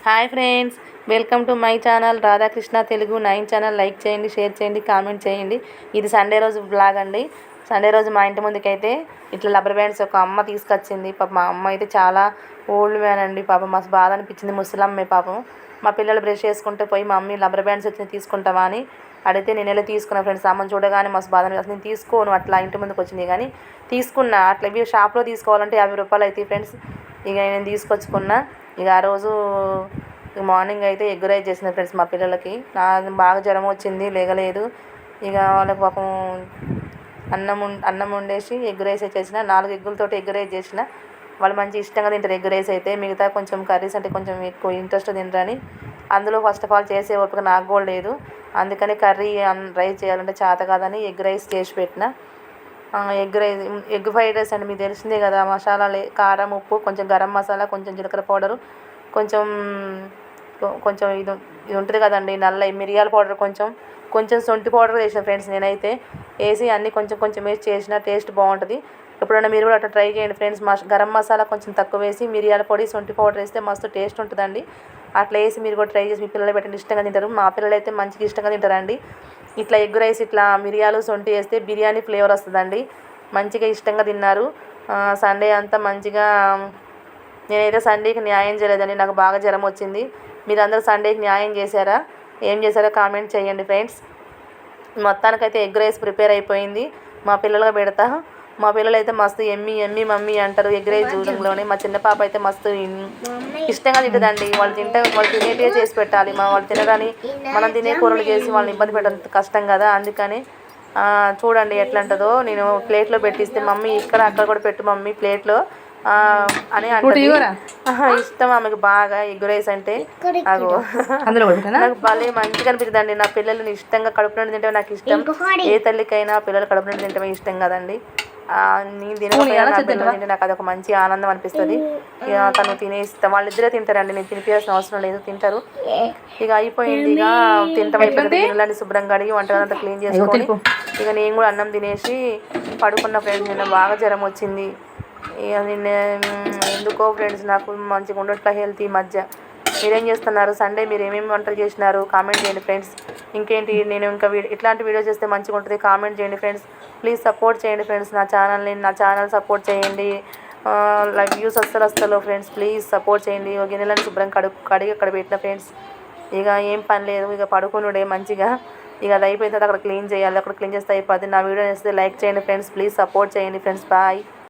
Hi friends, welcome to my channel Radhakrishna Telugu 9 channel. Like చేయండి, share చేయండి, comment చేయండి. ఇది సండే రోజు బ్లాగ్ అండి. సండే రోజు మా ఇంటి ముందుకైతే ఇట్లా రబ్బర్ బ్యాండ్స్ ఒక అమ్మ తీసుకొచ్చింది. పాప మా అమ్మ అయితే చాలా ఓల్డ్ మ్యాన్ అండి. పాపం మస్తు బాధ అనిపించింది. ముసలమ్మే పాపం. మా పిల్లలు బ్రష్ చేసుకుంటే పోయి మా మమ్మీ రబ్బర్ బ్యాండ్స్ వచ్చి తీసుకుంటావా అని అడిగితే నేను ఎలా తీసుకున్నాను ఫ్రెండ్స్. అమ్మని చూడగానే మస్తు బాధ అనిపిస్తుంది. నేను తీసుకోను, అట్లా ఇంటి ముందుకు వచ్చింది కానీ తీసుకున్నా. అట్లా ఇవి షాప్లో తీసుకోవాలంటే 50 రూపాయలు అవుతాయి ఫ్రెండ్స్. ఇక నేను తీసుకొచ్చుకున్నా. ఇక ఆ రోజు మార్నింగ్ అయితే ఎగ్ రైస్ చేసిన ఫ్రెండ్స్ మా పిల్లలకి. బాగా జ్వరం వచ్చింది, లేగలేదు. ఇక వాళ్ళకి పాపం అన్నం వండేసి ఎగ్ రైస్ చేసిన. 4 ఎగ్గులతోటి ఎగ్ రైస్ చేసిన. వాళ్ళు మంచి ఇష్టంగా తింటారు ఎగ్ రైస్ అయితే. మిగతా కొంచెం కర్రీస్ అంటే కొంచెం ఎక్కువ ఇంట్రెస్ట్ తింటారని అందులో ఫస్ట్ ఆఫ్ ఆల్ చేసే ఓపిక నాకు కూడా లేదు. అందుకని కర్రీ రైస్ చేయాలంటే చేత కాదని ఎగ్ రైస్ చేసి పెట్టిన. ఎగ్ ఫ్రైడ్ రైస్ అంటే మీకు తెలిసిందే కదా. మసాలాలు కారం, ఉప్పు, కొంచెం గరం మసాలా, కొంచెం జీలకర్ర పౌడరు, కొంచెం కొంచెం ఇది ఉంటుంది కదండి నల్ల మిరియాల పౌడర్, కొంచెం సొంటి పౌడర్ వేసిన ఫ్రెండ్స్. నేనైతే వేసి అన్నీ కొంచెం కొంచెం వేసి చేసిన. టేస్ట్ బాగుంటుంది. ఎప్పుడైనా మీరు కూడా అట్లా ట్రై చేయండి ఫ్రెండ్స్. గరం మసాలా కొంచెం తక్కువ వేసి మిరియాల పొడి, సొంటి పౌడర్ వేస్తే మస్తు టేస్ట్ ఉంటుందండి. అట్లా వేసి మీరు కూడా ట్రై చేసి మీ పిల్లలు పెట్టండి, ఇష్టంగా తింటారు. మా పిల్లలు అయితే మంచిగా ఇష్టంగా తింటారండి. ఇట్లా ఎగ్ రైస్ ఇట్లా మిరియాలు, సొంటి వేస్తే బిర్యానీ ఫ్లేవర్ వస్తుందండి. మంచిగా ఇష్టంగా తిన్నారు. సండే అంతా మంచిగా. నేనైతే సండేకి న్యాయం చేయలేదండి, నాకు బాగా జ్వరం వచ్చింది. మీరందరూ సండేకి న్యాయం చేశారా? ఏం చేశారో కామెంట్ చేయండి ఫ్రెండ్స్. మొత్తానికైతే ఎగ్ రైస్ ప్రిపేర్ అయిపోయింది. మా పిల్లలుగా పెడతా. మా పిల్లలు అయితే మస్తు ఎమ్మి ఎమ్మి మమ్మీ అంటారు ఎగ్ రైస్ చూడంలోనే. మా చిన్న పాప అయితే మస్తు ఇష్టంగా తింటుందండి. వాళ్ళు తినేటివే చేసి పెట్టాలి. వాళ్ళు తినగాని మనం తినే కూరలు చేసి వాళ్ళని ఇబ్బంది పెట్టడం కష్టం కదా. అందుకని చూడండి ఎట్లా అంటుందో. నేను ప్లేట్లో పెట్టిస్తే మమ్మీ ఇక్కడ అక్కడ కూడా పెట్టు మమ్మీ ప్లేట్లో అని అంటే ఇష్టం ఆమెకు బాగా ఎగ్ రైస్ అంటే. నాకు భలే మంచిగా అనిపిస్తుంది అండి. నా పిల్లల్ని ఇష్టంగా కడుపు నుండి తింటే నాకు ఇష్టం. ఏ తల్లికైనా పిల్లలు కడుపు నుండి తింటే ఇష్టం కదండి. నేను తినకపోయినా నాకు అదొక మంచి ఆనందం అనిపిస్తుంది. ఇక తను తినేస్తాం, వాళ్ళిద్దరే తింటారండి. నేను తినిపించాల్సిన అవసరం లేదు, తింటారు. ఇక అయిపోయింది. ఇక తింటాం అయిపోయింది. గిన్నెలన్నీ శుభ్రంగా కడిగి వంటగదంతా క్లీన్ చేసుకొని ఇక నేను కూడా అన్నం తినేసి పడుకున్న ఫ్రెండ్స్. నిన్న బాగా జ్వరం వచ్చింది. ఇక నిన్న ఎందుకో ఫ్రెండ్స్ నాకు మంచిగా ఉండట్లా హెల్త్ ఈ మధ్య. మీరేం చేస్తున్నారు? సండే మీరు ఏమేమి వంటలు చేసినారు? కామెంట్ చేయండి ఫ్రెండ్స్. ఇంకేంటి నేను ఇంకా ఇట్లాంటి వీడియో చేస్తే మంచిగా ఉంటుంది. కామెంట్ చేయండి ఫ్రెండ్స్. ప్లీజ్ సపోర్ట్ చేయండి ఫ్రెండ్స్. నా ఛానల్ సపోర్ట్ చేయండి. లైక్ వ్యూస్ వస్తలో ఫ్రెండ్స్, ప్లీజ్ సపోర్ట్ చేయండి. గిన్నెలను శుభ్రం కడిగి అక్కడ పెట్టిన ఫ్రెండ్స్. ఇక ఏం పని లేదు, ఇక పడుకునుడే మంచిగా. ఇక అది అయిపోయిన తర్వాత అక్కడ క్లీన్ చేయాలి. అక్కడ క్లీన్ చేస్తే అయిపోద్ది. నా వీడియో చేస్తే లైక్ చేయండి ఫ్రెండ్స్. ప్లీజ్ సపోర్ట్ చేయండి ఫ్రెండ్స్. బాయ్.